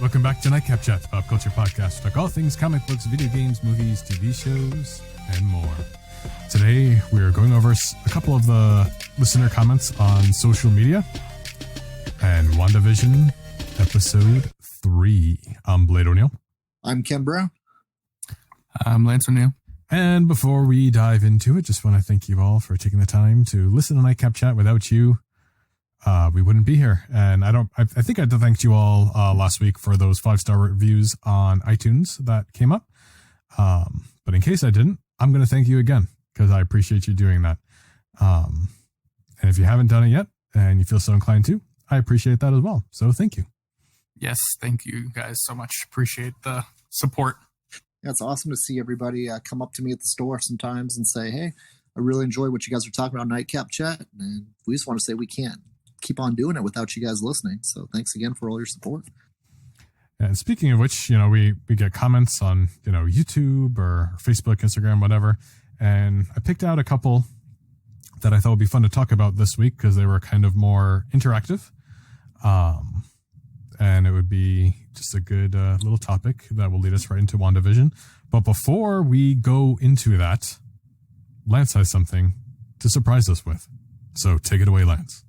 Welcome back to Nightcap Chat, pop culture podcast. Talk all things comic books, video games, movies, TV shows, and more. Today, we're going over a couple of the listener comments on social media and WandaVision episode 3. I'm Blade O'Neill. I'm Ken Brown. I'm Lance O'Neill. And before we dive into it, just want to thank you all for taking the time to listen to Nightcap Chat. Without you, we wouldn't be here. And I think I thanked you all last week for those 5-star reviews on iTunes that came up. But in case I didn't, I'm going to thank you again because I appreciate you doing that. And if you haven't done it yet and you feel so inclined to, I appreciate that as well. So thank you. Yes, thank you guys so much. Appreciate the support. Yeah, it's awesome to see everybody come up to me at the store sometimes and say, hey, I really enjoy what you guys are talking about on Nightcap Chat. And we just want to say we can't keep on doing it without you guys listening. So thanks again for all your support. And speaking of which, we get comments on, YouTube or Facebook, Instagram, whatever. And I picked out a couple that I thought would be fun to talk about this week because they were kind of more interactive. And it would be just a good little topic that will lead us right into WandaVision. But before we go into that, Lance has something to surprise us with. So take it away, Lance.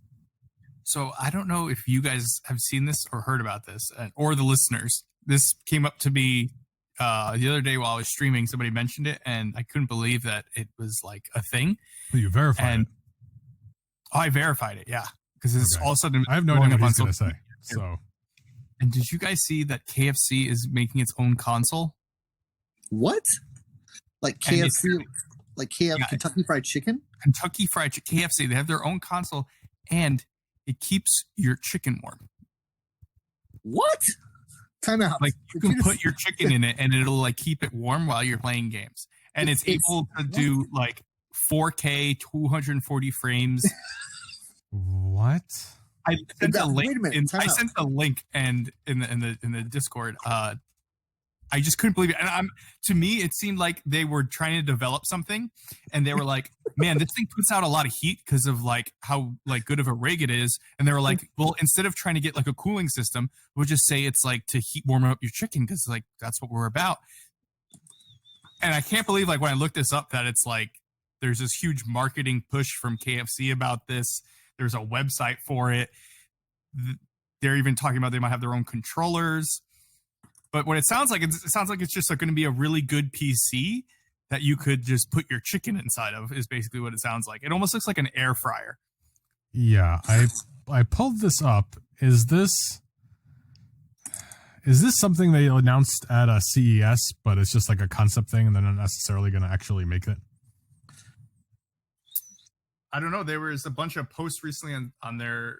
So I don't know if you guys have seen this or heard about this, or the listeners. This came up to me the other day while I was streaming. Somebody mentioned it, and I couldn't believe that it was like a thing. Well, you verified it. Oh, I verified it, yeah. Because it's all of a sudden... I have no idea what he's going to say. So... And did you guys see that KFC is making its own console? What? Like KFC? Like Kentucky Fried Chicken? Kentucky Fried Chicken, KFC. They have their own console, and it keeps your chicken warm. What? Time out. Like, you can put your chicken in it, and it'll, like, keep it warm while you're playing games. And it's able to do, like, 4K, 240 frames. What? I sent a link. Wait a minute, I sent a link and in the Discord. I just couldn't believe it. And to me, it seemed like they were trying to develop something, and they were like, "Man, this thing puts out a lot of heat because of like how like good of a rig it is." And they were like, "Well, instead of trying to get like a cooling system, we'll just say it's like to warm up your chicken because like that's what we're about." And I can't believe like when I looked this up that it's like there's this huge marketing push from KFC about this. There's a website for it. They're even talking about they might have their own controllers. But what it sounds like it's just like going to be a really good PC that you could just put your chicken inside of is basically what it sounds like. It almost looks like an air fryer. Yeah, I pulled this up. Is this something they announced at a CES, but it's just like a concept thing and they're not necessarily going to actually make it? I don't know. There was a bunch of posts recently on their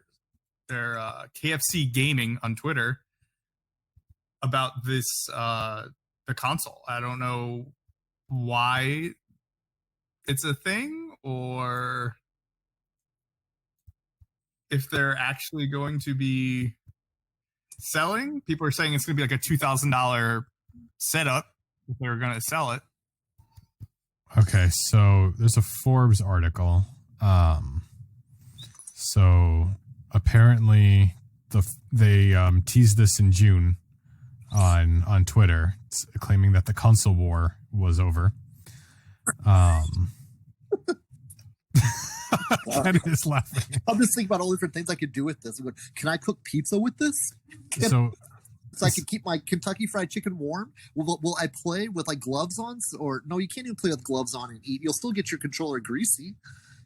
KFC gaming on Twitter about this the console. I don't know why it's a thing or if they're actually going to be selling. People are saying it's going to be like a $2,000 setup if they're going to sell it. Okay, so there's a Forbes article. So apparently they teased this in June on Twitter, claiming that the console war was over. Kenny is laughing. I'm just thinking about all the different things I could do with this. Can I cook pizza with this? So I can keep my Kentucky Fried Chicken warm? Will I play with like gloves on? Or no, you can't even play with gloves on and eat. You'll still get your controller greasy.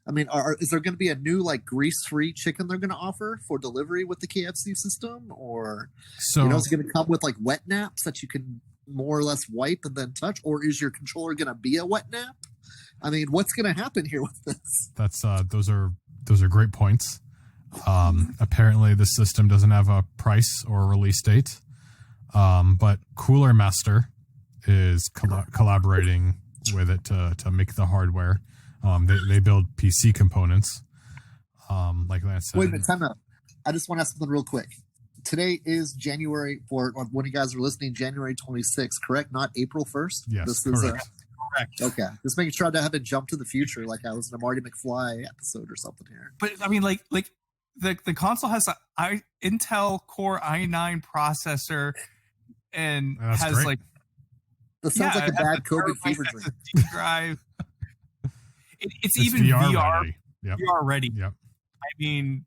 I mean, is there going to be a new like grease-free chicken they're going to offer for delivery with the KFC system? Or is it going to come with like wet naps that you can more or less wipe and then touch? Or is your controller going to be a wet nap? I mean, what's going to happen here with this? That's those are great points. Apparently, the system doesn't have a price or a release date, but Cooler Master is collaborating with it to make the hardware. They build PC components, like Lance said. Wait a minute, time out. I just want to ask something real quick. Today is January, or when you guys are listening, January 26th, correct? Not April 1st? Yes, this correct. Correct. Okay. Just making sure I haven't jumped to the future like I was in a Marty McFly episode or something here. But, I mean, like the console has a Intel Core i9 processor and That's has great. like This sounds like a it has bad COVID terabyte fever dream. SSD drive. It's even VR ready. Yep. VR ready. Yep. I mean,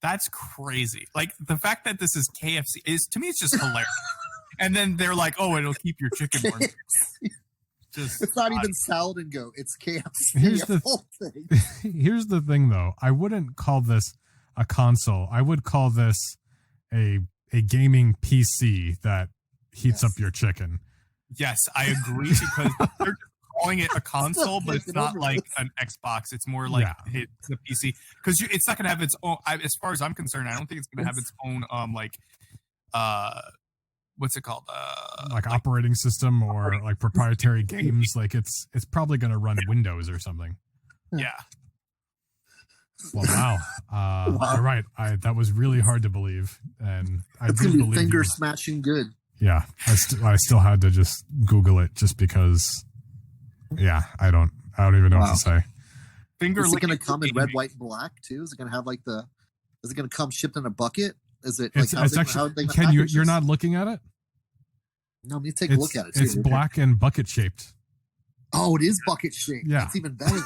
that's crazy. Like the fact that this is KFC is, to me, it's just hilarious. And then they're like, "Oh, it'll keep your chicken warm." Just It's not even salad and go. It's KFC. Here's the the whole thing. Here's the thing, though. I wouldn't call this a console. I would call this a gaming PC that heats up your chicken. Yes, I agree, because they're just calling it a console, but it's not like an Xbox. It's more like it's a PC, because it's not going to have its own. As far as I'm concerned, I don't think it's going to have its own what's it called? Like operating system or like proprietary games. Like it's probably going to run Windows or something. Yeah. Well, wow. You're right. That was really hard to believe, and I It's didn't gonna be believe finger you. smashing good. Yeah, I still had to just Google it just because. Yeah, I don't even know what to say. Finger. Is it going to come in red, white, and black too? Is it going to have like Is it going to come shipped in a bucket? Is it? It's actually. Ken, you're not looking at it? No, let me take a look at it. Too. It's black and bucket shaped. Oh, it is bucket shaped. Yeah, that's even better.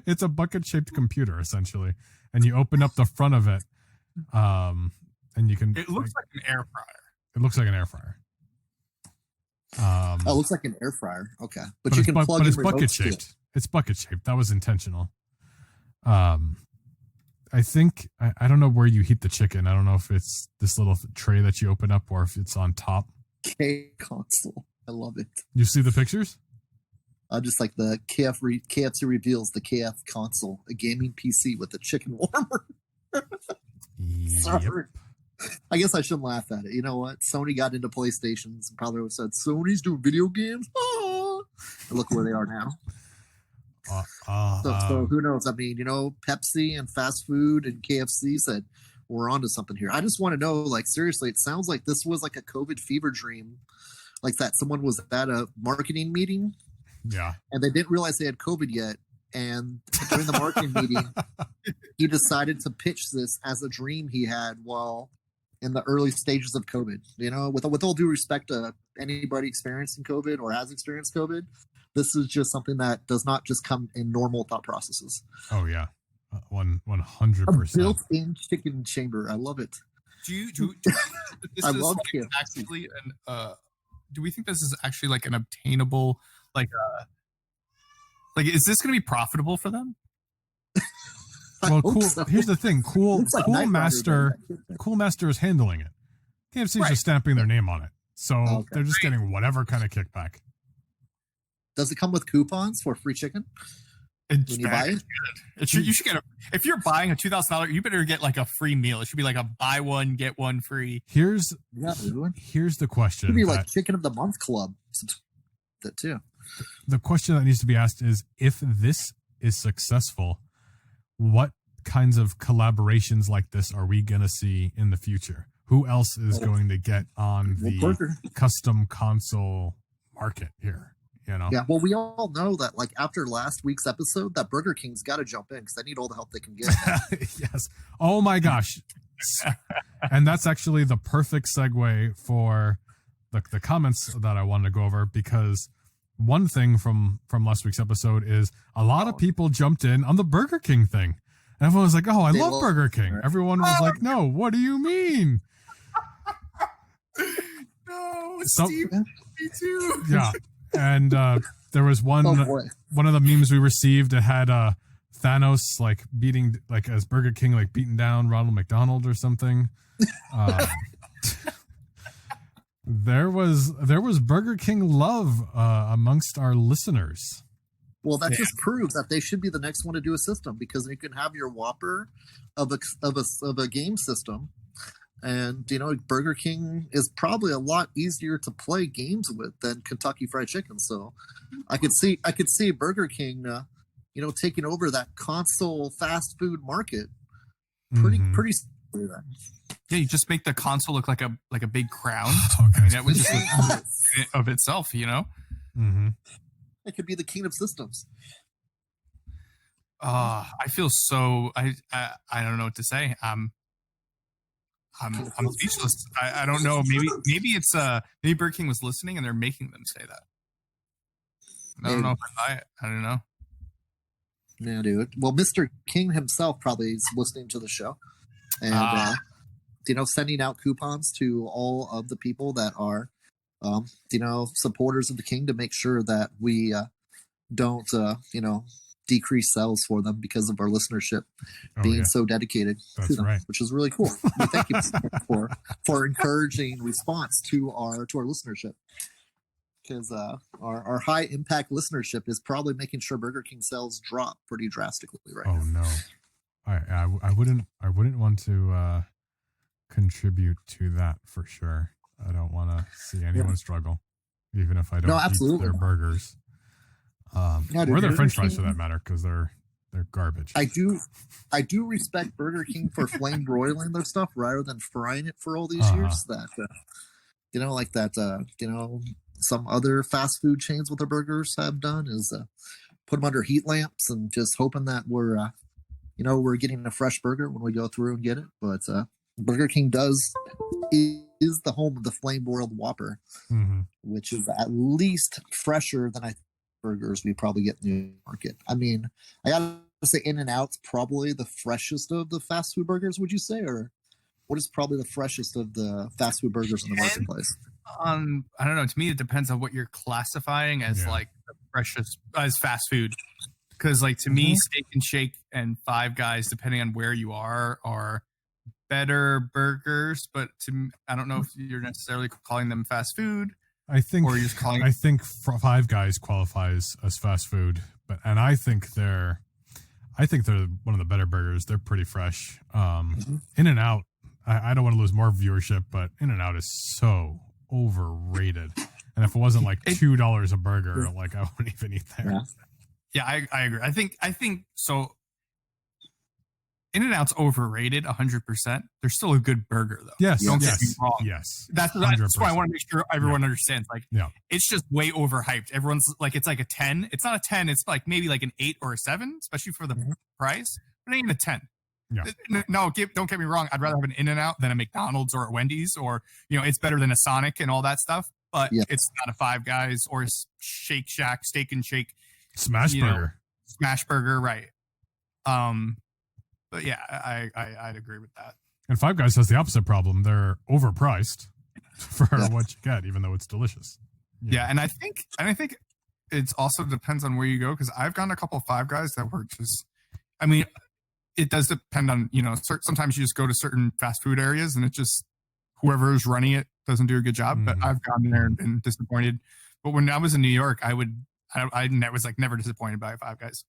It's a bucket shaped computer essentially, and you open up the front of it, and you can. It looks like an air fryer. It looks like an air fryer. It looks like an air fryer. Okay, but you can plug. But it's bucket shaped. It's bucket shaped. That was intentional. I think I don't know where you heat the chicken. I don't know if it's this little tray that you open up or if it's on top. K console. I love it. You see the pictures? Just like the KFC reveals the KF console, a gaming PC with a chicken warmer. Sorry. I guess I shouldn't laugh at it. You know what? Sony got into PlayStations and probably would have said, Sony's doing video games? Ah! And look where they are now. So who knows? I mean, Pepsi and fast food and KFC said, we're onto something here. I just want to know, like, seriously, it sounds like this was like a COVID fever dream. Like that someone was at a marketing meeting. Yeah. And they didn't realize they had COVID yet. And during the marketing meeting, he decided to pitch this as a dream he had while in the early stages of COVID. With all due respect to anybody experiencing COVID or has experienced COVID, this is just something that does not just come in normal thought processes. Oh yeah, 100%. A built-in chicken chamber. I love it. I love it. Actually, do we think this is actually like an obtainable, like is this going to be profitable for them? Well, cool. So. Here's the thing. Cool Master is handling it. KFC is just stamping their name on it, so they're just getting whatever kind of kickback. Does it come with coupons for free chicken? When you buy it? You should get if you're buying a $2,000, you better get like a free meal. It should be like a buy one get one free. Here's the question. It should be like Chicken of the Month Club. That too. The question that needs to be asked is, if this is successful, what kinds of collaborations like this are we going to see in the future? Who else is going to get on the custom console market here? Yeah, well, we all know that, like, after last week's episode, that Burger King's got to jump in because they need all the help they can get. Yes. Oh my gosh. And that's actually the perfect segue for the comments that I wanted to go over, because one thing from last week's episode is a lot of people jumped in on the Burger King thing. And everyone was like, oh, I love Burger King. Everyone was like, no, what do you mean? No, Steve, me too. Yeah. And there was one of the memes we received. It had Thanos like beating, like as Burger King like beating down Ronald McDonald or something. There was Burger King love amongst our listeners. Well, that just proves that they should be the next one to do a system, because you can have your Whopper of a game system. And, Burger King is probably a lot easier to play games with than Kentucky Fried Chicken. So I could see Burger King, taking over that console fast food market pretty. Yeah, you just make the console look like a big crown. Oh, I mean, that would just look of itself, Mm-hmm. It could be the king of systems. I feel so. I don't know what to say. I'm speechless. I don't know. Maybe it's maybe Burger King was listening and they're making them say that. I don't know if I buy it. I don't know. Yeah, dude. Well, Mr. King himself probably is listening to the show, and sending out coupons to all of the people that are, supporters of the King to make sure that we don't, decrease sales for them because of our listenership being so dedicated to them, which is really cool. Thank you for encouraging response to our listenership, because our high impact listenership is probably making sure Burger King sales drop pretty drastically right now. No, I wouldn't want to contribute to that for sure. I don't want to see anyone struggle, even if I don't eat their burgers. Or their French fries for that matter, because they're garbage. I do respect Burger King for flame broiling their stuff rather than frying it for all these years. That some other fast food chains with their burgers have done is put them under heat lamps and just hoping that we're getting a fresh burger when we go through and get it. But Burger King is the home of the flame broiled Whopper, which is at least fresher than burgers we probably get in the market. I mean, I gotta say, In-N-Out's probably the freshest of the fast food burgers. Would you say, or what is probably the freshest of the fast food burgers in the marketplace? I don't know. To me, it depends on what you're classifying as like the freshest as fast food. Because like to me, Steak and Shake and Five Guys, depending on where you are better burgers. But I don't know if you're necessarily calling them fast food. I think Five Guys qualifies as fast food, I think they're one of the better burgers. They're pretty fresh. In-N-Out, I don't want to lose more viewership, but In-N-Out is so overrated. And if it wasn't like $2 a burger, like I wouldn't even eat there. Yeah, I agree. I think so. In-N-Out's overrated 100%. They're still a good burger, though. Yes. Don't get me wrong. Yes. That's why I want to make sure everyone understands. Like, it's just way overhyped. Everyone's like, it's like a 10. It's not a 10. It's like maybe like an 8 or a 7, especially for the price. But it ain't a 10. Yeah. No, don't get me wrong. I'd rather have an In-N-Out than a McDonald's or a Wendy's, or it's better than a Sonic and all that stuff. But it's not a Five Guys or a Shake Shack, Steak and Shake, Smash Burger, right? But yeah, I'd agree with that. And Five Guys has the opposite problem. They're overpriced for what you get, even though it's delicious. Yeah, and I think it also depends on where you go, because I've gotten a couple of Five Guys that were just, I mean, it does depend on, sometimes you just go to certain fast food areas and it just, whoever's running it doesn't do a good job. But I've gotten there and been disappointed. But when I was in New York, I was like never disappointed by Five Guys.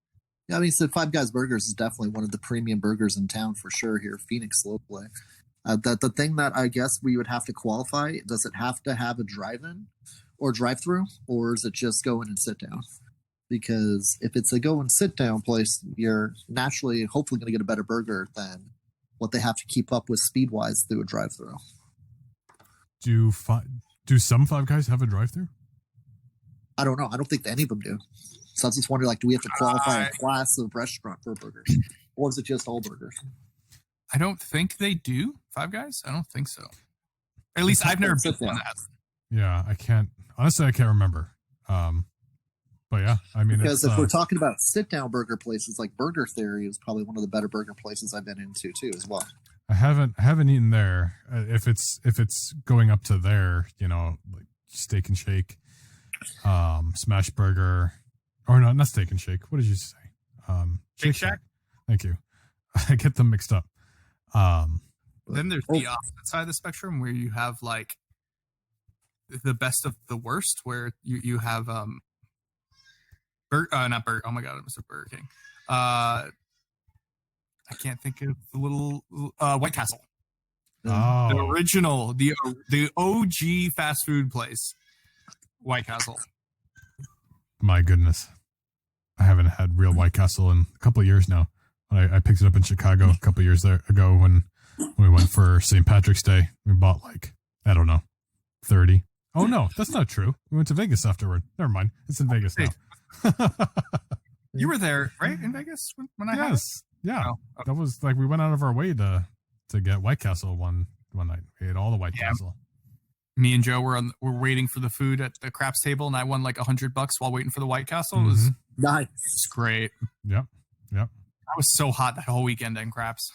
Yeah, I mean, so Five Guys Burgers is definitely one of the premium burgers in town for sure here, Phoenix locally. The thing that I guess we would have to qualify, does it have to have a drive-in or drive-through, or is it just go in and sit down? Because if it's a go and sit down place, you're naturally, hopefully going to get a better burger than what they have to keep up with speed-wise through a drive-through. Do some Five Guys have a drive-through? I don't know. I don't think any of them do. So I was just wondering, like, do we have to qualify a class of restaurant for burgers? Or is it just all burgers? I don't think they do, Five Guys. I don't think so. At least I've never been on that. Yeah, I can't remember. But yeah, I mean, because if we're talking about sit-down burger places, like Burger Theory is probably one of the better burger places I've been into too, as well. I haven't eaten there. If it's going up to there, like Steak and Shake, Smash Burger. Or no, not Steak and Shake. What did you say? Shake Shack? Thank you. I get them mixed up. Then there's the opposite side of the spectrum where you have like the best of the worst, where you have oh my god, I missed Burger King. I can't think of the little White Castle. Oh. The original, the OG fast food place, White Castle. My goodness. I haven't had real White Castle in a couple of years now. I picked it up in Chicago a couple of years ago when we went for St. Patrick's Day. We bought like, I don't know, 30. Oh, no, that's not true. We went to Vegas afterward. Never mind. It's in Vegas now. You were there, right, in Vegas when I had it? Yeah. Oh, okay. That was like, we went out of our way to get White Castle one one night. We ate all the White Castle. Me and Joe were waiting for the food at the craps table, and I won like $100 while waiting for the White Castle. It was nice. It's great. Yep. I was so hot that whole weekend in craps.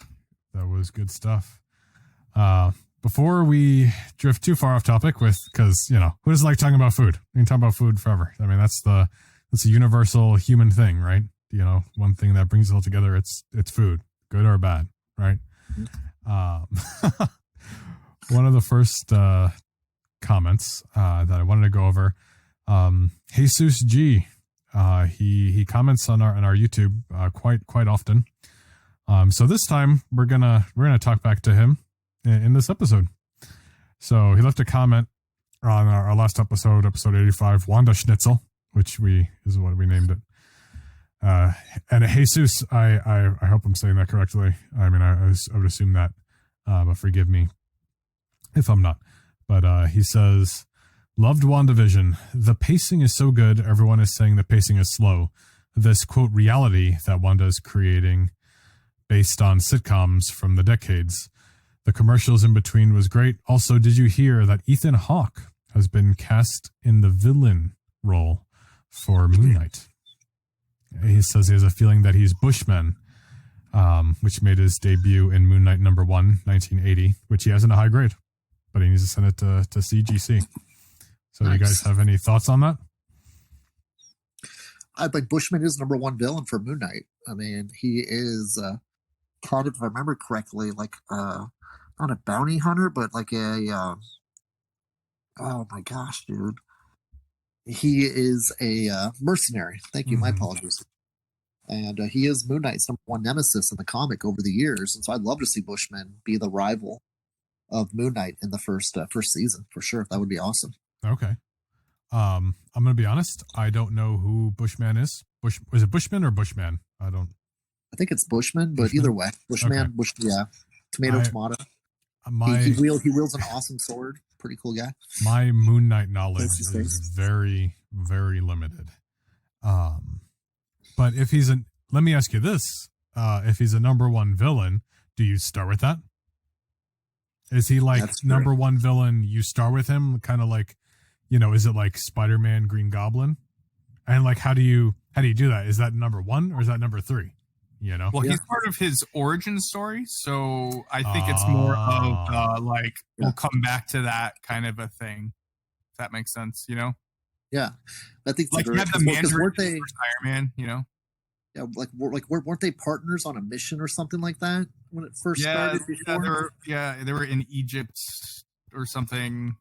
That was good stuff. Before we drift too far off topic because, who doesn't like talking about food? We can talk about food forever. I mean, that's a universal human thing, right? One thing that brings us all together, it's food, good or bad, right? One of the first comments that I wanted to go over, Jesus G, he comments on our YouTube quite often. So this time we're gonna talk back to him in this episode. So he left a comment on our last episode 85, Wanda Schnitzel, which is what we named it. And Jesus, I hope I'm saying that correctly. I mean, I would assume that, but forgive me if I'm not. But he says, loved WandaVision. The pacing is so good. Everyone is saying the pacing is slow. This, quote, reality that Wanda is creating based on sitcoms from the decades. The commercials in between was great. Also, did you hear that Ethan Hawke has been cast in the villain role for Moon Knight? He says he has a feeling that he's Bushman, which made his debut in Moon Knight #1, 1980, which he has in a high grade, but he needs to send it to CGC. So nice. You guys have any thoughts on that? I think Bushman is #1 villain for Moon Knight. I mean, he is kind of, if I remember correctly, like not a bounty hunter, but like a oh my gosh, dude. He is a mercenary. Thank you. My apologies. And he is Moon Knight's #1 nemesis in the comic over the years. And so I'd love to see Bushman be the rival of Moon Knight in the first season for sure. That would be awesome. Okay. I'm going to be honest. I don't know who Bushman is. Is it Bushman or Bushman? I think it's Bushman, but either way, Bushman, okay. Tomato. He wields an awesome sword. Pretty cool guy. My Moon Knight knowledge is very, very limited. But if let me ask you this: if he's a #1 villain, do you start with that? Is he like #1 villain? You start with him, kind of like, is it like Spider-Man, Green Goblin? And like, how do you do that? Is that #1 or is that #3? Well, he's part of his origin story, so I think it's more of we'll come back to that kind of a thing. If that makes sense, Yeah, I think like you had the Mandarin Iron Man, Yeah, weren't they partners on a mission or something like that when it first started? Before? They were in Egypt or something,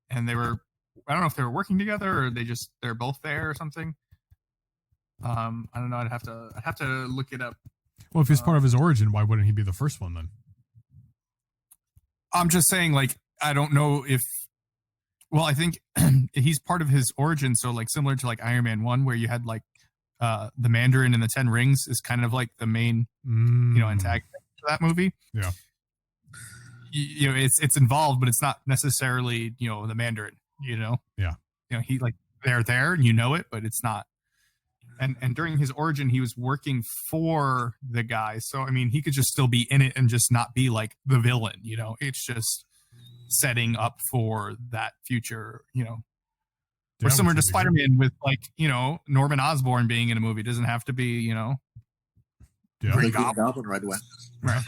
and they were. I don't know if they were working together or they're both there or something. I don't know. I'd have to look it up. Well, if he's part of his origin, why wouldn't he be the first one then? I'm just saying, like, I don't know if. Well, I think he's part of his origin, so like similar to like Iron Man 1, where you had like the Mandarin and the 10 Rings is kind of like the main antagonist to that movie. Yeah. It's involved, but it's not necessarily the Mandarin. Yeah. He like they're there and it, but it's not. And during his origin, he was working for the guy. So, I mean, he could just still be in it and just not be like the villain, It's just setting up for that future, Or similar to Spider-Man with like, Norman Osborn being in a movie. It doesn't have to be, Green Goblin right away. Right.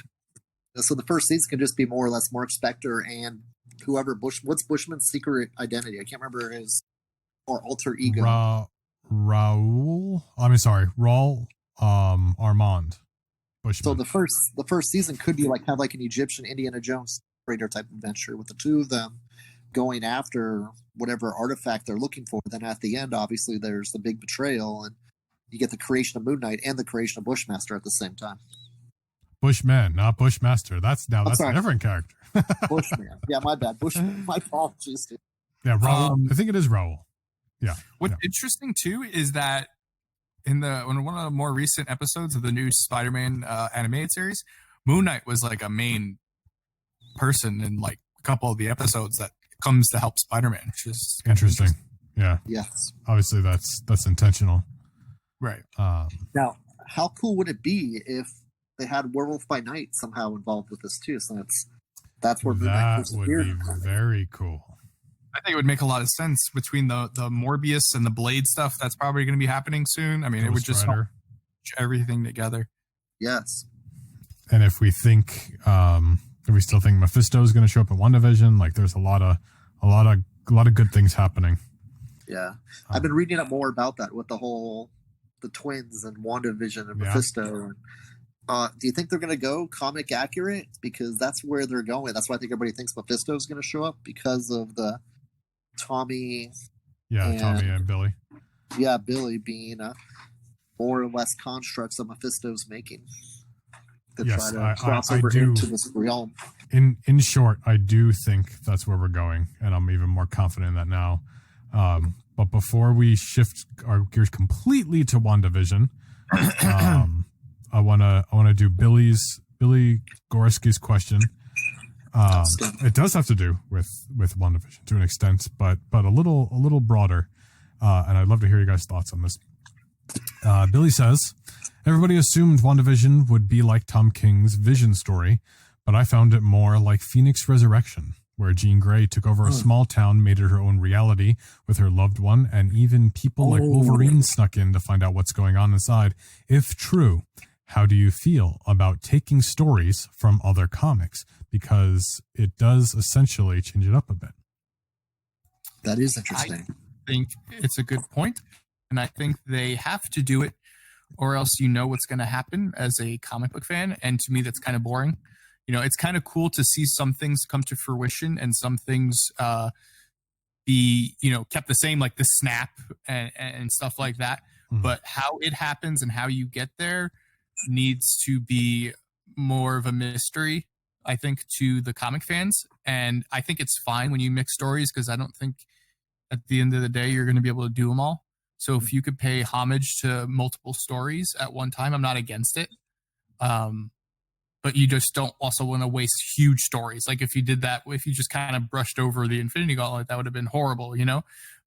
So the first season can just be more or less Mark Spector and whoever what's Bushman's secret identity? I can't remember his or alter ego. Raul Armand Bushman. So the first season could be have an Egyptian Indiana Jones raider type adventure with the two of them going after whatever artifact they're looking for. Then at the end, obviously, there's the big betrayal, and you get the creation of Moon Knight and the creation of Bushmaster at the same time. Bushman, not Bushmaster. That's a different character. Bushman. Yeah, my bad. Bushman. My apologies, dude. Yeah, Raul. I think it is Raul. Yeah. What's interesting too is that in one of the more recent episodes of the new Spider-Man animated series, Moon Knight was like a main person in like a couple of the episodes that comes to help Spider-Man, which is interesting. Yeah. Yes. Obviously, that's intentional. Right. Now, how cool would it be if they had Werewolf by Night somehow involved with this too? So That's where Moon Knight That first would appeared. be very cool. I think it would make a lot of sense between the Morbius and the Blade stuff. That's probably going to be happening soon. I mean, it would just help everything together. Yes. And if we think, if we still think Mephisto is going to show up at WandaVision, like there's a lot of good things happening. Yeah, I've been reading up more about that with the twins and WandaVision and Mephisto. And, do you think they're going to go comic accurate? Because that's where they're going. That's why I think everybody thinks Mephisto is going to show up because of the Tommy. Yeah, Tommy and Billy. Yeah, Billy being more or less constructs that Mephisto's making to try to cross over into this realm. In short, I do think that's where we're going, and I'm even more confident in that now. But before we shift our gears completely to WandaVision, I wanna do Billy Gorski's question. It does have to do with WandaVision to an extent, but a little broader. And I'd love to hear you guys' thoughts on this. Billy says, everybody assumed WandaVision would be like Tom King's Vision story, but I found it more like Phoenix Resurrection, where Jean Grey took over a small town, made it her own reality with her loved one, and even people like Wolverine snuck in to find out what's going on inside. If true, how do you feel about taking stories from other comics? Because it does essentially change it up a bit. That is interesting. I think it's a good point, and I think they have to do it, or else you know what's going to happen as a comic book fan, and to me that's kind of boring. You know, it's kind of cool to see some things come to fruition and some things be, kept the same, like the snap and stuff like that. Mm-hmm. But how it happens and how you get there needs to be more of a mystery, I think, to the comic fans. And I think it's fine when you mix stories, because I don't think at the end of the day you're going to be able to do them all. So if you could pay homage to multiple stories at one time, I'm not against it. But you just don't also want to waste huge stories. Like if you did that, if you just kind of brushed over the Infinity Gauntlet, that would have been horrible,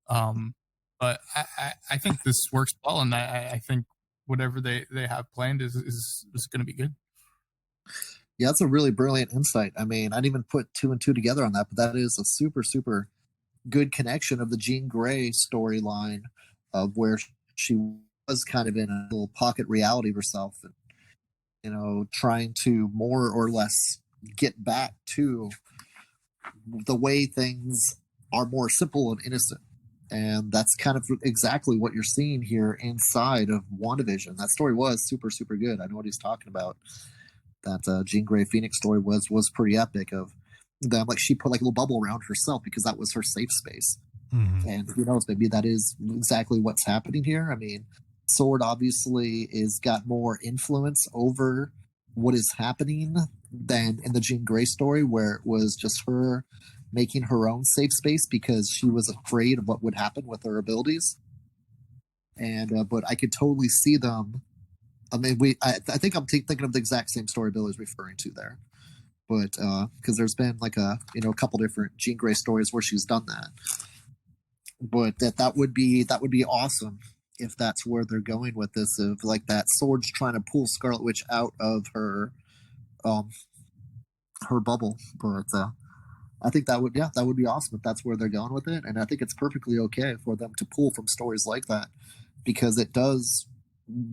But I think this works well, and I think whatever they have planned is going to be good. Yeah, that's a really brilliant insight. I mean, I didn't even put 2 and 2 together on that, but that is a super, super good connection of the Jean Grey storyline of where she was kind of in a little pocket reality of herself, and trying to more or less get back to the way things are more simple and innocent. And that's kind of exactly what you're seeing here inside of WandaVision. That story was super, super good. I know what he's talking about. That Jean Grey Phoenix story was pretty epic of them. Like she put like a little bubble around herself because that was her safe space. Mm-hmm. And who knows, maybe that is exactly what's happening here. I mean, Sword obviously is got more influence over what is happening than in the Jean Grey story, where it was just her making her own safe space because she was afraid of what would happen with her abilities. And but I could totally see them. I mean, I think I'm thinking of the exact same story Bill is referring to there, but because there's been like a couple different Jean Grey stories where she's done that. But that would be awesome if that's where they're going with this, of like that Sword's trying to pull Scarlet Witch out of her bubble. But I think that would be awesome if that's where they're going with it. And I think it's perfectly okay for them to pull from stories like that, because it does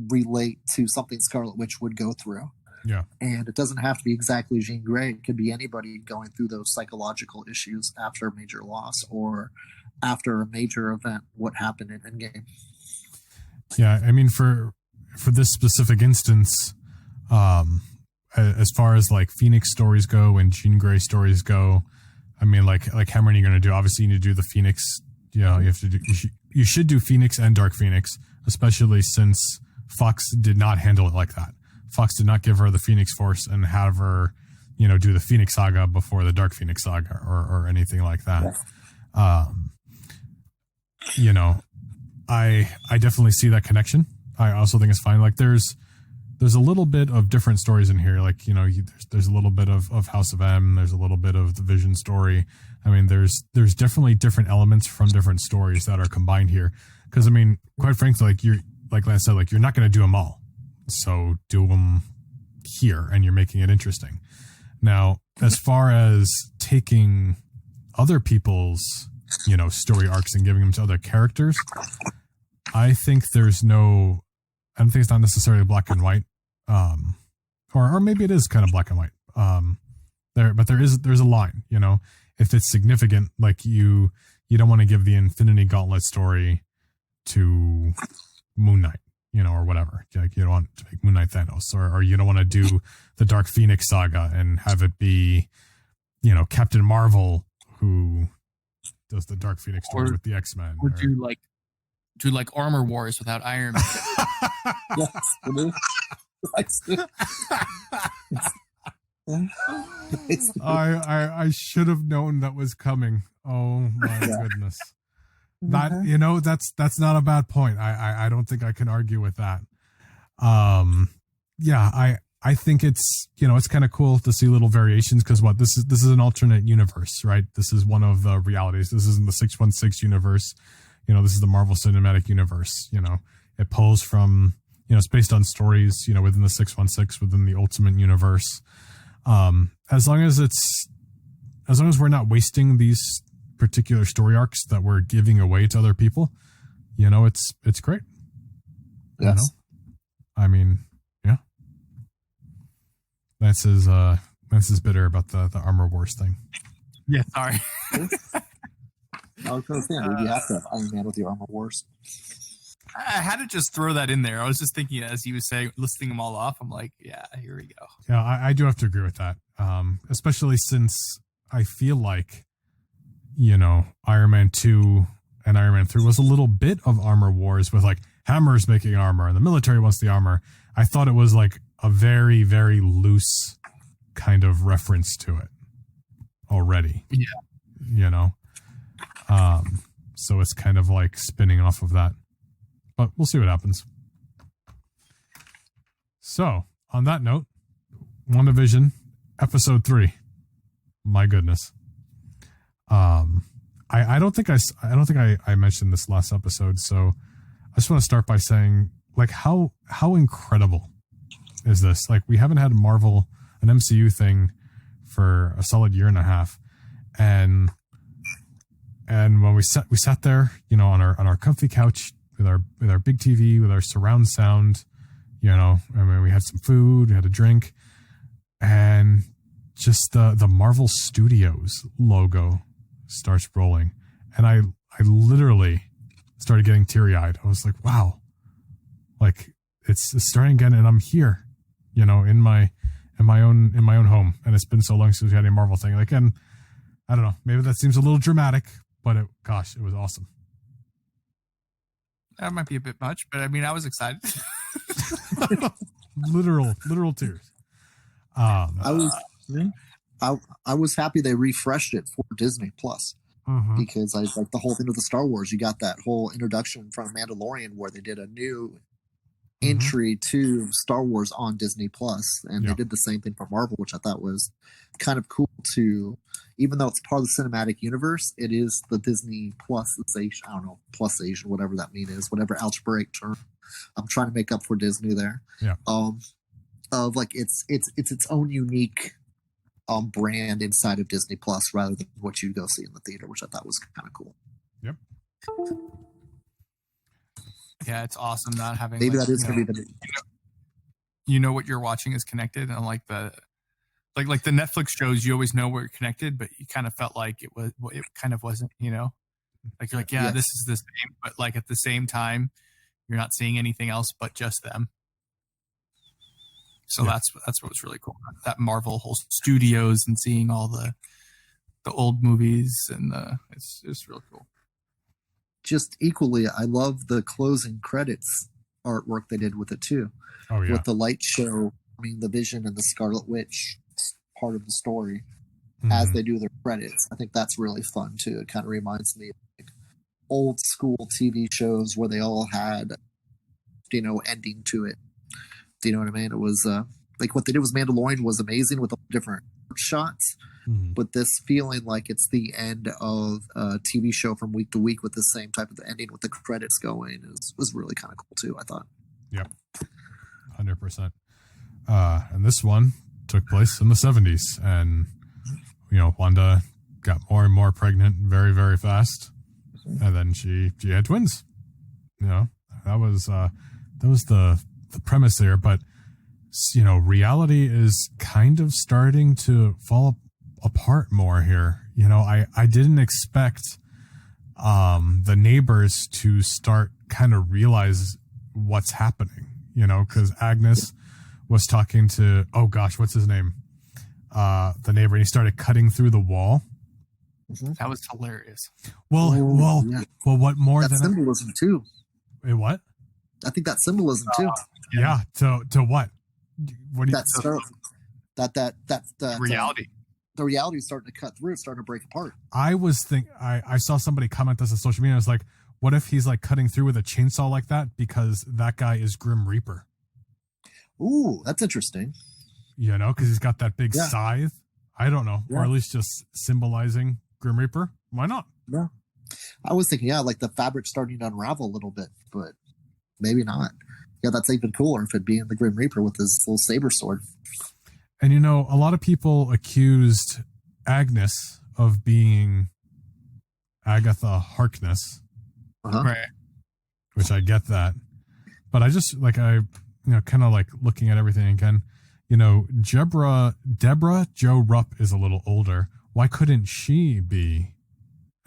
relate to something Scarlet Witch would go through. Yeah. And it doesn't have to be exactly Jean Grey. It could be anybody going through those psychological issues after a major loss or after a major event, what happened in Endgame. Yeah, I mean, for this specific instance, as far as like Phoenix stories go and Jean Grey stories go, I mean, like how many are you going to do? Obviously, you need to do the Phoenix. You should do Phoenix and Dark Phoenix, especially since Fox did not handle it like that. Fox did not give her the Phoenix Force and have her, do the Phoenix Saga before the Dark Phoenix Saga or anything like that. I definitely see that connection. I also think it's fine. Like there's a little bit of different stories in here. Like, there's a little bit of House of M. There's a little bit of the Vision story. I mean, there's definitely different elements from different stories that are combined here. Cause I mean, quite frankly, like Lance said, like you're not going to do them all. So do them here and you're making it interesting. Now, as far as taking other people's, story arcs and giving them to other characters, I think I don't think it's not necessarily black and white. Or maybe it is kind of black and white. There's a line, if it's significant, like you don't want to give the Infinity Gauntlet story to Moon Knight, or whatever. Like you don't want to make Moon Knight Thanos, or you don't want to do the Dark Phoenix saga and have it be, Captain Marvel who does the Dark Phoenix story with the X-Men. Or do like Armor Wars without Iron Man. I should have known that was coming. Oh my goodness. That's not a bad point. I don't think I can argue with that. I think it's, it's kind of cool to see little variations because this is an alternate universe, right? This is one of the realities. This isn't the 616 universe. This is the Marvel Cinematic Universe. It pulls from, it's based on stories, within the 616, within the Ultimate Universe. As long as we're not wasting these particular story arcs that we're giving away to other people, it's great. Yes. I mean, yeah. Lance is bitter about the Armor Wars thing. Yeah, sorry. I was going to say, you have to have Iron Man with the Armor Wars. I had to just throw that in there. I was just thinking as he was saying, listing them all off. I'm like, yeah, here we go. Yeah, I do have to agree with that. Especially since I feel like, Iron Man 2 and Iron Man 3 was a little bit of Armor Wars with like Hammer's making armor and the military wants the armor. I thought it was like a very, very loose kind of reference to it already. Yeah. So it's kind of like spinning off of that. But we'll see what happens. So, on that note, WandaVision, episode 3. My goodness. I don't think I mentioned this last episode, so I just want to start by saying, like, how incredible is this? Like, we haven't had an MCU thing for a solid year and a half, and when we sat there, on our comfy couch with our big TV, with our surround sound, we had some food, we had a drink, and just the Marvel Studios logo starts rolling, and I literally started getting teary-eyed. I was like, wow, like it's starting again, and I'm here, in my own home, and it's been so long since we had a Marvel thing. Like, and I don't know, maybe that seems a little dramatic, but it was awesome. That might be a bit much, but I mean, I was excited. literal tears. I was happy they refreshed it for Disney Plus because I like the whole thing with the Star Wars. You got that whole introduction from Mandalorian where they did a new entry to Star Wars on Disney Plus, and they did the same thing for Marvel, which I thought was kind of cool to. Even though it's part of the cinematic universe, it is the Disney Plusization. I don't know, Plusation, whatever that mean is, whatever algebraic term I'm trying to make up for Disney there. Yeah. Of like it's its own unique brand inside of Disney Plus rather than what you go see in the theater, which I thought was kind of cool. Yep. Yeah, it's awesome not having. Maybe that is going to be the. What you're watching is connected, and like the Netflix shows, you always know where you're connected, but you kind of felt like it kind of wasn't. Like you're like, yeah, this is the same, but like at the same time, you're not seeing anything else but just them. So that's what was really cool. That Marvel whole studios and seeing all the old movies and it's real cool. Just equally, I love the closing credits artwork they did with it too. Oh yeah, with the light show, the Vision and the Scarlet Witch part of the story as they do their credits. I think that's really fun too. It kind of reminds me of like old school TV shows where they all had, ending to it. Do you know what I mean? It was like what they did with Mandalorian was amazing with all different shots, but this feeling like it's the end of a TV show from week to week with the same type of ending with the credits going was really kind of cool too, I thought. Yep. 100%. And this one, took place in the 70s, and Wanda got more and more pregnant very, very fast, and then she had twins. That was the premise there. But reality is kind of starting to fall apart more here. I didn't expect the neighbors to start kind of realize what's happening, because Agnes was talking to, oh gosh, what's his name? The neighbor, and he started cutting through the wall. That was hilarious. Well, what more that than symbolism too? Wait, what? I think that symbolism too. Yeah. To what? What do you? That reality. The reality is starting to cut through. It's starting to break apart. I saw somebody comment this on social media. I was like, what if he's like cutting through with a chainsaw like that because that guy is Grim Reaper? Ooh, that's interesting. Because he's got that big scythe. I don't know, or at least just symbolizing Grim Reaper. Why not? Yeah, I was thinking, like the fabric's starting to unravel a little bit, but maybe not. Yeah, that's even cooler if it being the Grim Reaper with his little saber sword. And a lot of people accused Agnes of being Agatha Harkness, right? Which I get that, but I just kind of like looking at everything again. Deborah Jo Rupp is a little older. Why couldn't she be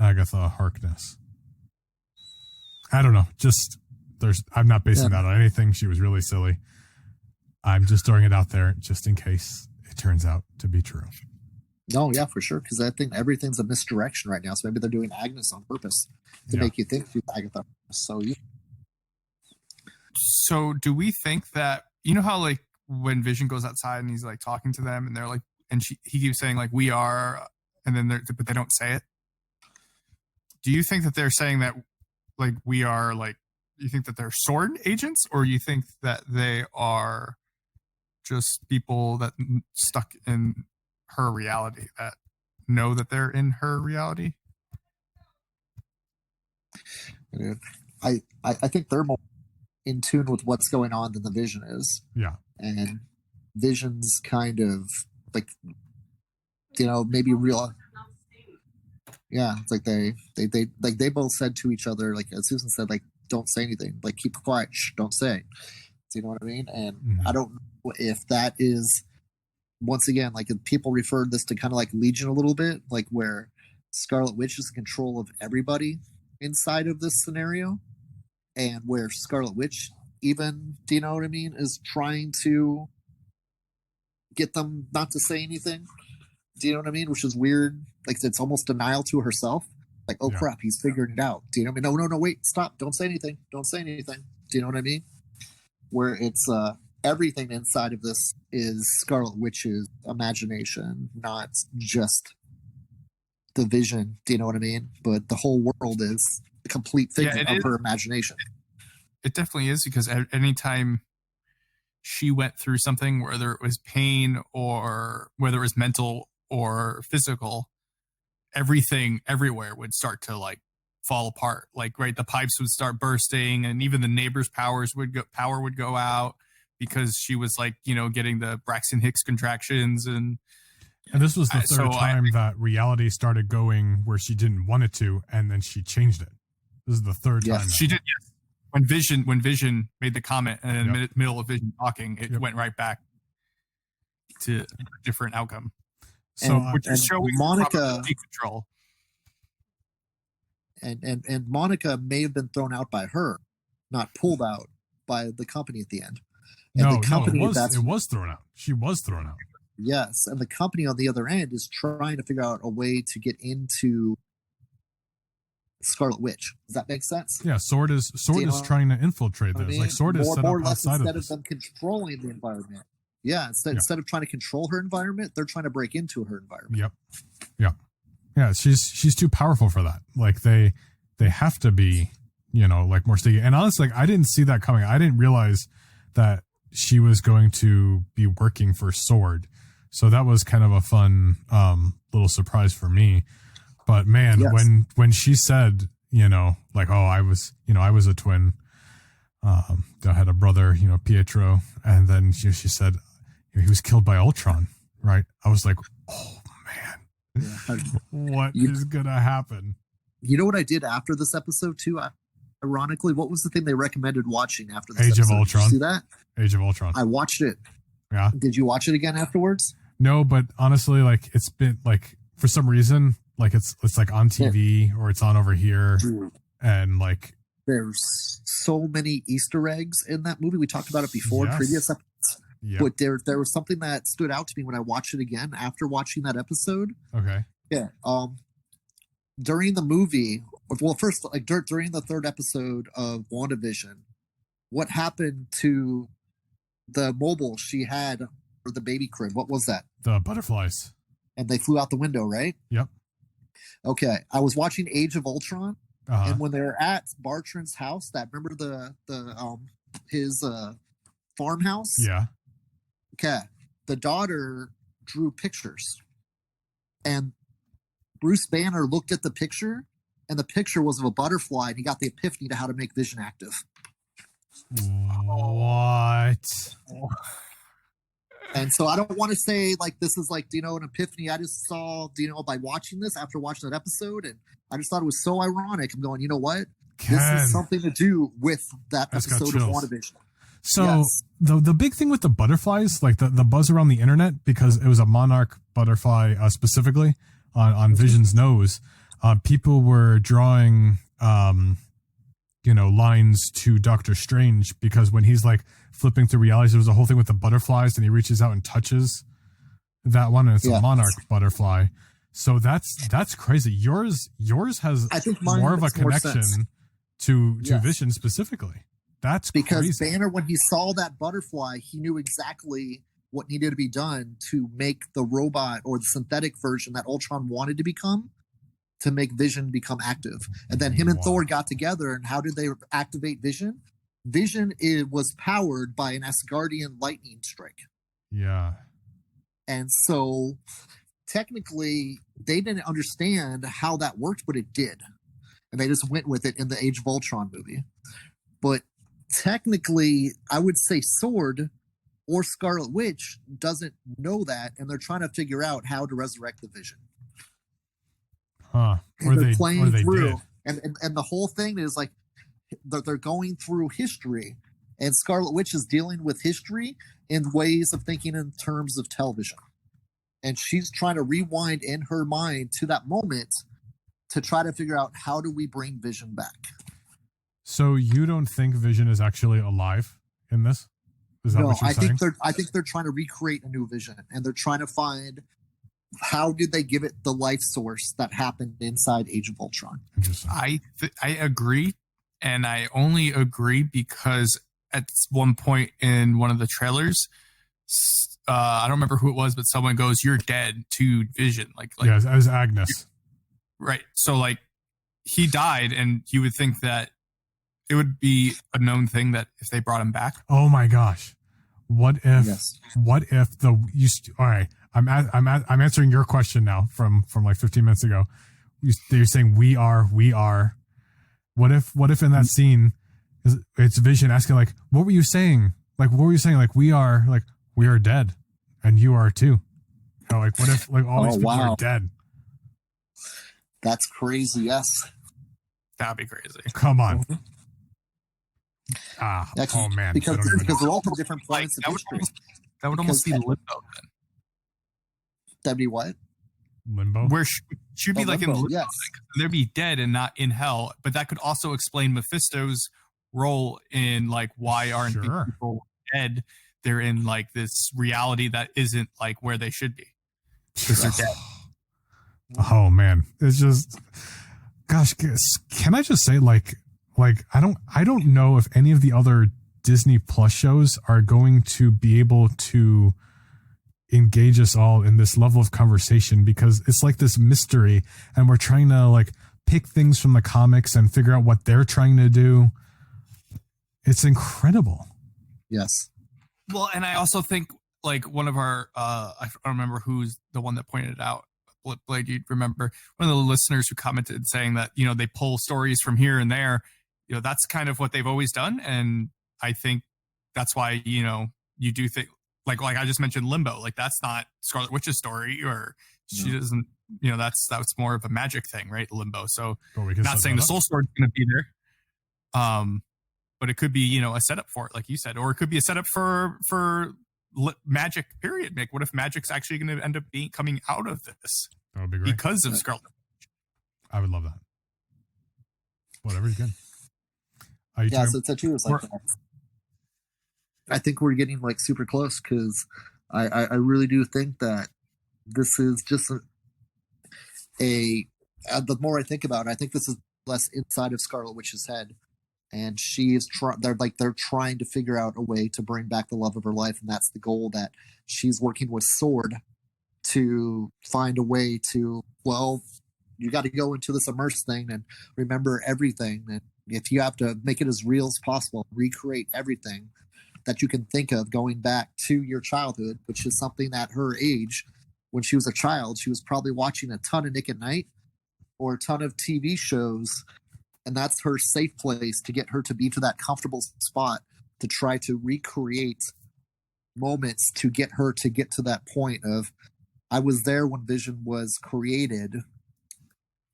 Agatha Harkness? I don't know. I'm not basing that on anything. She was really silly. I'm just throwing it out there just in case it turns out to be true. No, yeah, for sure. Because I think everything's a misdirection right now. So maybe they're doing Agnes on purpose to make you think she's Agatha. So do we think that, how like when Vision goes outside and he's like talking to them and they're like, and he keeps saying like, we are, and then but they don't say it. Do you think that they're saying that like we are like, you think that they're sword agents, or you think that they are just people that stuck in her reality that know that they're in her reality? I think they're more in tune with what's going on than the Vision is. Yeah. And Vision's kind of like, maybe real. Yeah. It's like they both said to each other, like as Susan said, like, don't say anything, like keep quiet. Shh, don't say. Do you know what I mean? And I don't know if that is, once again, like if people referred this to kind of like Legion a little bit, like where Scarlet Witch is in control of everybody inside of this scenario, and where Scarlet Witch even, do you know what I mean, is trying to get them not to say anything. Do you know what I mean? Which is weird. Like it's almost denial to herself. Like, oh crap, he's figuring it out. Do you know what I mean? No, wait, stop. Don't say anything. Don't say anything. Do you know what I mean? Where it's everything inside of this is Scarlet Witch's imagination, not just the Vision. Do you know what I mean? But the whole world is a complete figment of her imagination. It definitely is, because anytime she went through something, whether it was pain or whether it was mental or physical, everything everywhere would start to like fall apart. Like, right, the pipes would start bursting, and even the neighbors' power would go out because she was like, getting the Braxton Hicks contractions. And this was the third time that reality started going where she didn't want it to, and then she changed it. This is the third time. She did, yes. When Vision made the comment, and in the middle of Vision talking, it went right back to a different outcome. So, which is showing Monica control. And Monica may have been thrown out by her, not pulled out by the company at the end. And it was thrown out. She was thrown out. Yes, and the company on the other end is trying to figure out a way to get into Scarlet Witch. Does that make sense? Yeah, Sword is trying to infiltrate this. Like Sword is set up outside of this. Instead of them controlling the environment. Yeah, instead of trying to control her environment, they're trying to break into her environment. Yep. Yeah, she's too powerful for that. Like they have to be, like more sticky. And honestly, like, I didn't see that coming. I didn't realize that she was going to be working for Sword. So that was kind of a fun little surprise for me. But man, when she said, like, oh, I was a twin. I had a brother, Pietro. And then she said, he was killed by Ultron, right? I was like, oh man, Yeah. what is gonna happen? You know what I did after this episode too? Ironically, what was the thing they recommended watching after this Age episode? of Ultron. Did you see that? Age of Ultron. I watched it. Yeah. Did you watch it again afterwards? No, but honestly, like it's been like for some reason, like it's like on TV or it's on over here, and like there's so many Easter eggs in that movie. We talked about it before in previous episodes. Yep. But there was something that stood out to me when I watched it again after watching that episode. Okay. Yeah. During the movie, well, first, like during the third episode of WandaVision, what happened to the mobile she had for the baby crib? What was that? The butterflies. And they flew out the window, right? Yep. Okay. I was watching Age of Ultron, and when they're at Bartran's house, remember his farmhouse? Yeah. Okay. The daughter drew pictures, and Bruce Banner looked at the picture, and the picture was of a butterfly, and he got the epiphany to how to make Vision active. What? And so I don't want to say like this is like, an epiphany I just saw, by watching this after watching that episode. And I just thought it was so ironic. I'm going, you know what? This is something to do with that episode of WandaVision. So yes. the big thing with the butterflies, like the buzz around the internet, because it was a monarch butterfly specifically on Vision's nose, people were drawing, lines to Doctor Strange, because when he's like flipping through realities, there was a whole thing with the butterflies, and he reaches out and touches that one, and it's a monarch butterfly. So that's crazy. Yours has, I think, more of a connection to Vision specifically. That's because crazy. Banner, when he saw that butterfly, he knew exactly what needed to be done to make the robot or the synthetic version that Ultron wanted to become, to make Vision become active. And then him and Thor got together, and how did they activate Vision? Vision was powered by an Asgardian lightning strike. Yeah. And so technically they didn't understand how that worked, but it did. And they just went with it in the Age of Ultron movie. But technically, I would say Sword or Scarlet Witch doesn't know that, and they're trying to figure out how to resurrect the Vision. Huh. Or they're playing through. And the whole thing is like they're going through history, and Scarlet Witch is dealing with history in ways of thinking in terms of television. And she's trying to rewind in her mind to that moment to try to figure out, how do we bring Vision back? So you don't think Vision is actually alive in this? Is that what you're saying? I think they're trying to recreate a new Vision, and they're trying to find, how did they give it the life source that happened inside Age of Ultron? Interesting. I agree, and I only agree because at one point in one of the trailers, I don't remember who it was, but someone goes, "You're dead" to Vision. Like yeah, as Agnes. Right. So like he died, and you would think that it would be a known thing that if they brought him back. Oh my gosh. What if all right, I'm answering your question now from like 15 minutes ago. You're saying we are. What if in that scene it's Vision asking like, what were you saying? Like, what were you saying? Like, we are dead, and you are too. Like, what if like all these people are dead? That's crazy. Yes, that'd be crazy. Come on. Mm-hmm. Oh man, because they're all from different points of history. That would almost be limbo then. That'd be what? Limbo? Where should be like limbo, in limbo. Yes. They'd be dead and not in hell. But that could also explain Mephisto's role in like, why aren't people dead? They're in like this reality that isn't like where they should be. Because they're dead. Oh man. It's just, gosh, can I just say like I don't know if any of the other Disney Plus shows are going to be able to engage us all in this level of conversation, because it's like this mystery, and we're trying to like pick things from the comics and figure out what they're trying to do. It's incredible. Yes. Well, and I also think like one of our I don't remember who's the one that pointed it out. Blade, you'd remember one of the listeners who commented saying that, they pull stories from here and there. That's kind of what they've always done. And I think that's why, you do think like I just mentioned Limbo. Like that's not Scarlet Witch's story, or she doesn't. That's more of a magic thing, right? Limbo. So not saying the Soul Sword's going to be there, but it could be a setup for it, like you said, or it could be a setup for magic. Period. Like, what if magic's actually going to end up coming out of this? That would be great because of Scarlet. I would love that. Whatever you can. So it's like that. I think we're getting like super close because I really do think that this is just the more I think about it, I think this is less inside of Scarlet Witch's head, and they're trying to figure out a way to bring back the love of her life, and that's the goal that she's working with Sword to find a way to. Well, you got to go into this immerse thing and remember everything, and if you have to make it as real as possible, recreate everything that you can think of going back to your childhood, which is something at her age, when she was a child, she was probably watching a ton of Nick at Night or a ton of TV shows, and that's her safe place to get her to be to that comfortable spot to try to recreate moments to get her to get to that point of, I was there when Vision was created,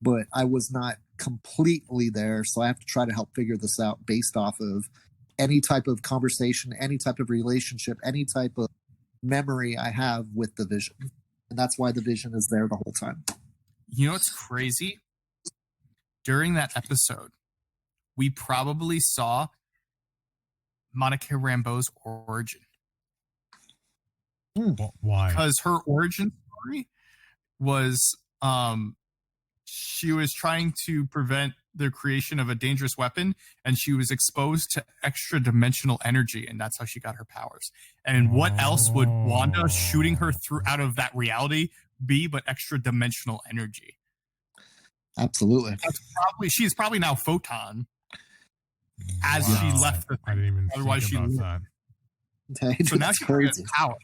but I was not completely there, so I have to try to help figure this out based off of any type of conversation, any type of relationship, any type of memory I have with the Vision. And that's why the Vision is there the whole time. You know what's crazy? During that episode, we probably saw Monica Rambeau's origin. Why? Because her origin story was she was trying to prevent the creation of a dangerous weapon, and she was exposed to extra dimensional energy, and that's how she got her powers. And what else would Wanda shooting her through out of that reality be but extra dimensional energy? Absolutely. She's probably now Photon as she left the thing. I didn't even Otherwise think about that. So now she's crazy. Power.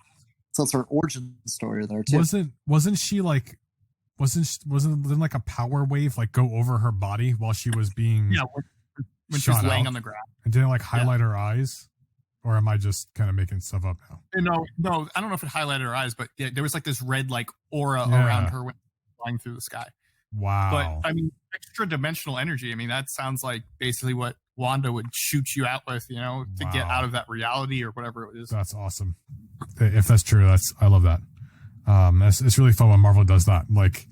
So it's her origin story there too. Wasn't she like wasn't like a power wave like go over her body while she was being when she was laying on the ground? And didn't it like highlight her eyes? Or am I just kind of making stuff up now? No, I don't know if it highlighted her eyes, but there was like this red like aura around her when flying through the sky. Wow. But I mean, extra dimensional energy. I mean, that sounds like basically what Wanda would shoot you out with, to get out of that reality or whatever it is. That's awesome. If that's true, I love that. It's really fun when Marvel does that. Like,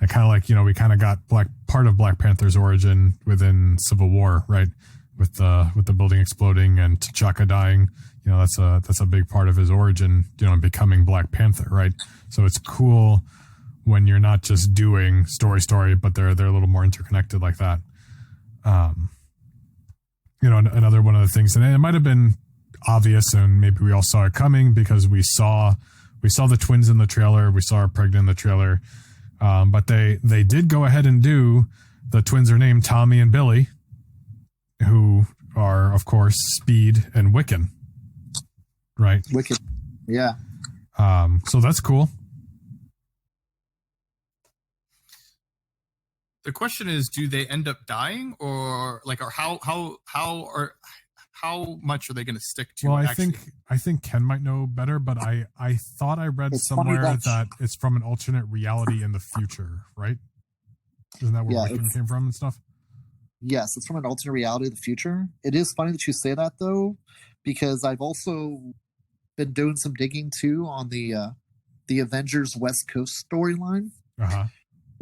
I kind of like, we kind of got part of Black Panther's origin within Civil War, right? With the building exploding and T'Chaka dying, that's a big part of his origin, becoming Black Panther, right? So it's cool when you're not just doing story, but they're a little more interconnected like that. Another one of the things, and it might have been obvious, and maybe we all saw it coming because we saw the twins in the trailer, we saw her pregnant in the trailer, but they did go ahead and do the twins are named Tommy and Billy, who are of course Speed and Wiccan, right? Wiccan, yeah. So that's cool. The question is, do they end up dying, or how much are they going to stick to? Well, I think Ken might know better, but I thought I read somewhere that it's from an alternate reality in the future, right? Isn't that where Wiccan came from and stuff? Yes, it's from an alternate reality of the future. It is funny that you say that though, because I've also been doing some digging too on the Avengers West Coast storyline.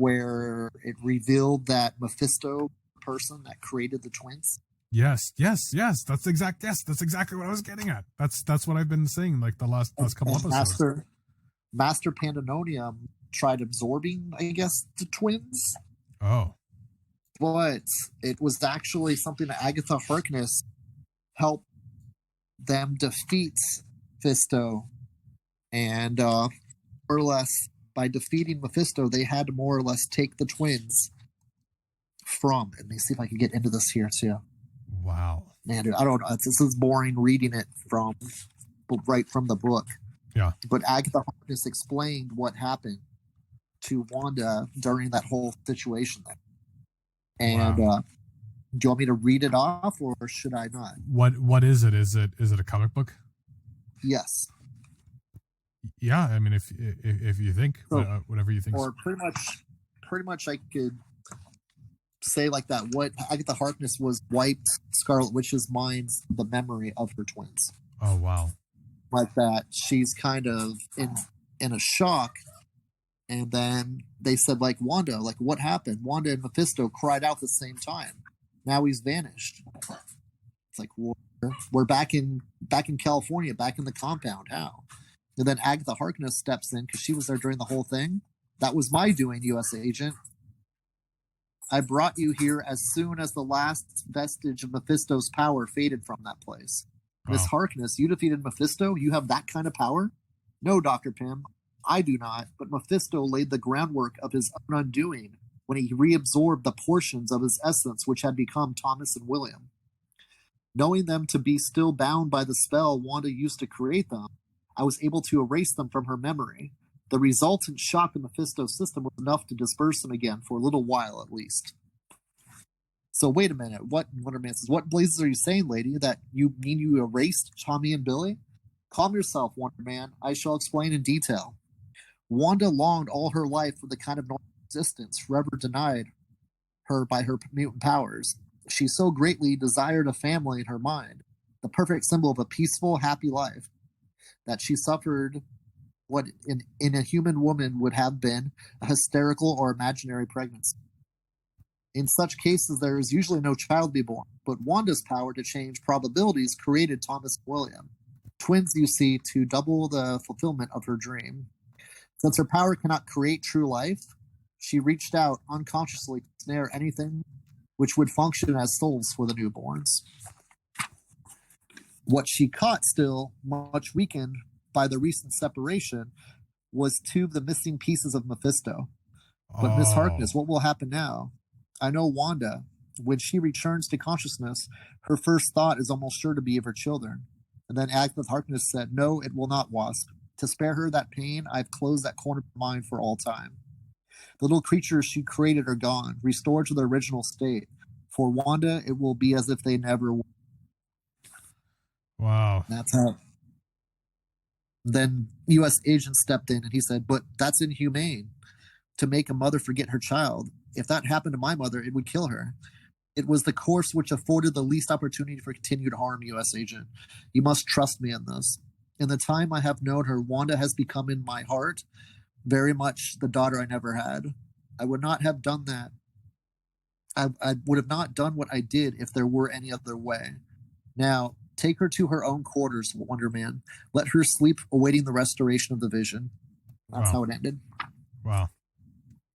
Where it revealed that Mephisto person that created the twins. Yes. That's exactly what I was getting at. That's what I've been saying like the last couple episodes. Master Pandemonium tried absorbing, I guess, the twins. Oh. But it was actually something that Agatha Harkness helped them defeat Mephisto. And more or less, by defeating Mephisto, they had to more or less take the twins from. And let me see if I can get into this here too. Wow, man, dude, I don't know. This is boring reading it right from the book. Yeah, but Agatha Harkness explained what happened to Wanda during that whole situation there. And do you want me to read it off, or should I not? What is it? Is it a comic book? Yes. Yeah, I mean, if you think So, whatever you think, or pretty much, I could say like that. What Agatha Harkness was wiped Scarlet Witch's mind the memory of her twins. oh wow, Like that, she's kind of in a shock. And then they said, like, Wanda, like, what happened? Wanda and Mephisto cried out at the same time. Now he's vanished. It's like we're back in California, back in the compound. How? And then Agatha Harkness steps in because she was there during the whole thing. That was my doing, U.S. agent. I brought you here as soon as the last vestige of Mephisto's power faded from that place. wow. Miss Harkness, you defeated Mephisto? You have that kind of power? No, Dr. Pym. I do not, but Mephisto laid the groundwork of his own undoing when he reabsorbed the portions of his essence which had become Thomas and William. Knowing them to be still bound by the spell Wanda used to create them, I was able to erase them from her memory. The resultant shock in Mephisto's system was enough to disperse them again for a little while at least. So wait a minute, what Wonder Man says, what blazes are you saying, lady? That you mean you erased Tommy and Billy? Calm yourself, Wonder Man. I shall explain in detail. Wanda longed all her life for the kind of normal existence forever denied her by her mutant powers. She so greatly desired a family in her mind, the perfect symbol of a peaceful, happy life, that she suffered what in a human woman would have been a hysterical or imaginary pregnancy. In such cases, there is usually no child to be born, but Wanda's power to change probabilities created Thomas and William, twins, you see, to double the fulfillment of her dream. Since her power cannot create true life, she reached out unconsciously to snare anything which would function as souls for the newborns. What she caught, still much weakened by the recent separation, was two of the missing pieces of Mephisto. But Miss Harkness, what will happen now? I know Wanda, when she returns to consciousness, her first thought is almost sure to be of her children. And then Agatha Harkness said, no, it will not, Wasp. To spare her that pain, I've closed that corner of her mind for all time. The little creatures she created are gone, restored to their original state. For Wanda, it will be as if they never were. Wow. That's how. Then U.S. agent stepped in and he said, but that's inhumane, to make a mother forget her child. If that happened to my mother, it would kill her. It was the course which afforded the least opportunity for continued harm, U.S. agent. You must trust me in this. In the time I have known her, Wanda has become in my heart very much the daughter I never had. I would not have done that. I would have not done what I did if there were any other way. Now, take her to her own quarters, Wonder Man. Let her sleep awaiting the restoration of the vision. That's how it ended. Wow.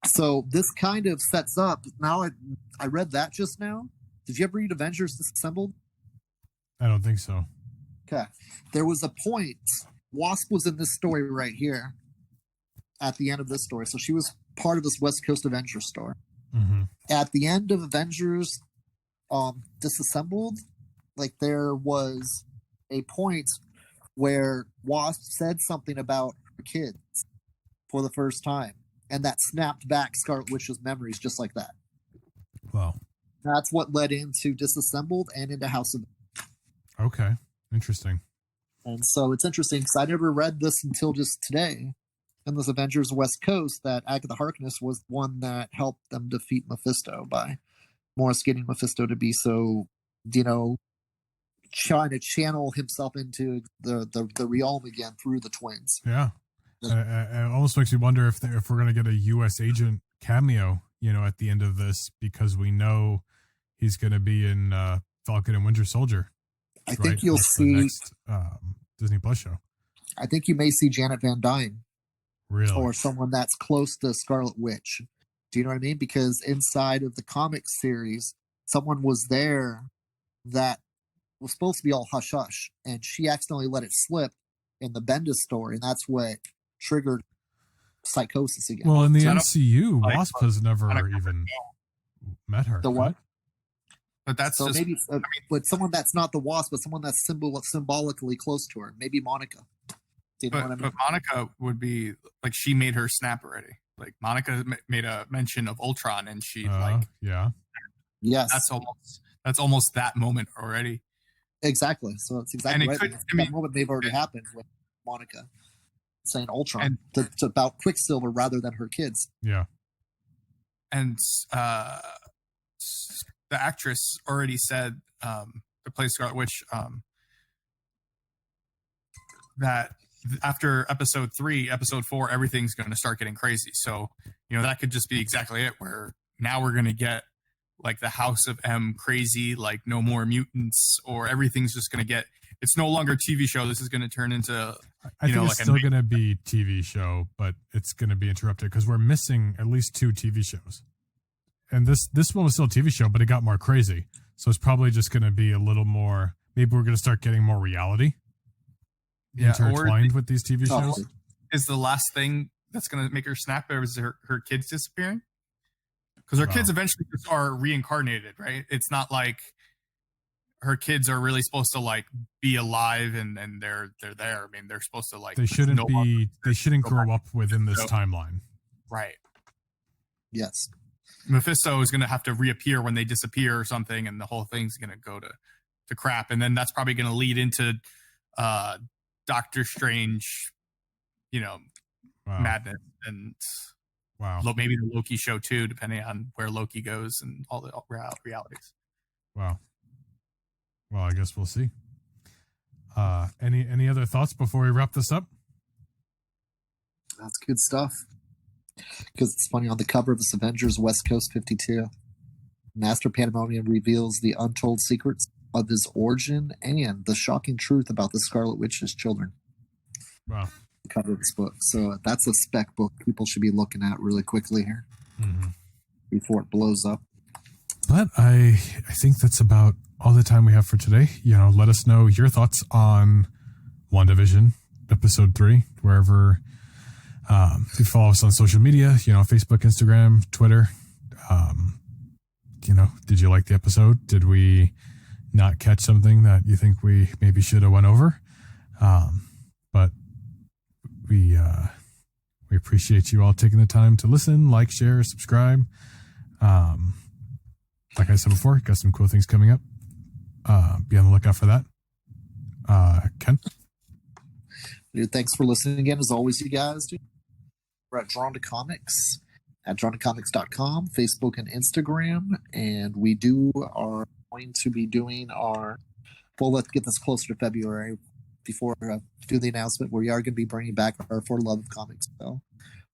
So this kind of sets up, now I read that just now. Did you ever read Avengers Disassembled? I don't think so. Okay. There was a point, Wasp was in this story right here at the end of this story. So she was part of this West Coast Avengers story. Mm-hmm. At the end of Avengers Disassembled, like there was a point where Wasp said something about her kids for the first time. And that snapped back Scarlet Witch's memories just like that. Wow. That's what led into Disassembled and into House of... Okay. Interesting. And so it's interesting because I never read this until just today in this Avengers West Coast that Agatha Harkness was one that helped them defeat Mephisto by Morris getting Mephisto to be so, trying to channel himself into the realm again through the twins. Yeah. It almost makes me wonder if we're going to get a U.S. agent cameo, at the end of this, because we know he's going to be in Falcon and Winter Soldier. I think you'll see the next Disney Plus show. I think you may see Janet Van Dyne. Really? Or someone that's close to Scarlet Witch. Do you know what I mean? Because inside of the comic series, someone was there that was supposed to be all hush-hush, and she accidentally let it slip in the Bendis story, and that's what triggered psychosis again. Well, in the MCU, Wasp has never even met her. The what? But that's so just, maybe, but someone that's not the Wasp, but someone that's symbolically close to her. Maybe Monica. Do you know what I mean? But Monica would be like, she made her snap already. Like Monica made a mention of Ultron, and she yeah, yes, that's almost that moment already. Exactly. So it's exactly right. That moment may have already happened with Monica. saying Ultron. It's about Quicksilver rather than her kids. Yeah. And the actress already said, to play Scarlet Witch, that after episode 3, episode 4, everything's going to start getting crazy. So, that could just be exactly it, where now we're going to get like the House of M crazy, like no more mutants, or everything's just going to get, it's no longer a TV show. This is going to turn into, I think it's still going to be TV show, but it's going to be interrupted because we're missing at least 2 TV shows. And this one was still a TV show, but it got more crazy. So it's probably just going to be a little more, maybe we're going to start getting more reality intertwined with these TV shows. Is the last thing that's going to make her snap is her kids disappearing? Because her kids eventually just are reincarnated, right? It's not like her kids are really supposed to like be alive and they're there. I mean, they're supposed to like, they shouldn't grow up within this timeline. Right. Yes. Mephisto is going to have to reappear when they disappear or something, and the whole thing's going to go to crap. And then that's probably going to lead into Doctor Strange, madness, and maybe the Loki show too, depending on where Loki goes and all the realities. Wow. Well, I guess we'll see. Any other thoughts before we wrap this up? That's good stuff. Because it's funny, on the cover of this Avengers West Coast 52, Master Pandemonium reveals the untold secrets of his origin and the shocking truth about the Scarlet Witch's children. Wow. The cover of this book. So that's a spec book people should be looking at really quickly here before it blows up. But I think that's about all the time we have for today. Let us know your thoughts on WandaVision episode 3, wherever. You follow us on social media, Facebook, Instagram, Twitter. Did you like the episode? Did we not catch something that you think we maybe should have went over? But we appreciate you all taking the time to listen, like, share, subscribe. Like I said before, got some cool things coming up. Be on the lookout for that. Ken? Dude, thanks for listening again, as always, you guys. Dude. We're at Drawn to Comics at drawntocomics.com, Facebook and Instagram, and we are going to be doing let's get this closer to February before I do the announcement, where we are going to be bringing back our For Love of Comics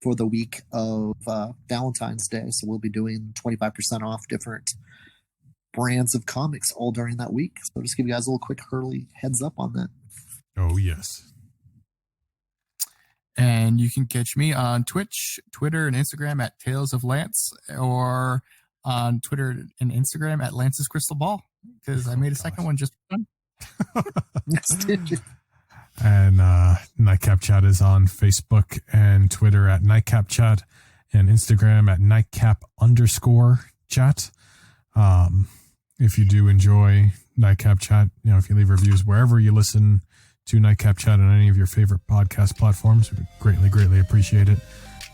for the week of Valentine's Day. So we'll be doing 25% off different brands of comics all during that week. So just give you guys a little quick early heads up on that. Oh, yes. And you can catch me on Twitch, Twitter, and Instagram at Tales of Lance, or on Twitter and Instagram at Lance's Crystal Ball, because I made a second one just for fun. And Nightcap Chat is on Facebook and Twitter at Nightcap Chat, and Instagram at Nightcap_chat. If you do enjoy Nightcap Chat, if you leave reviews wherever you listen to Nightcap Chat on any of your favorite podcast platforms, we would greatly, greatly appreciate it.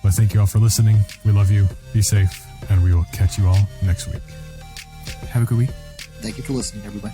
But thank you all for listening. We love you. Be safe, and we will catch you all next week. Have a good week. Thank you for listening, everybody.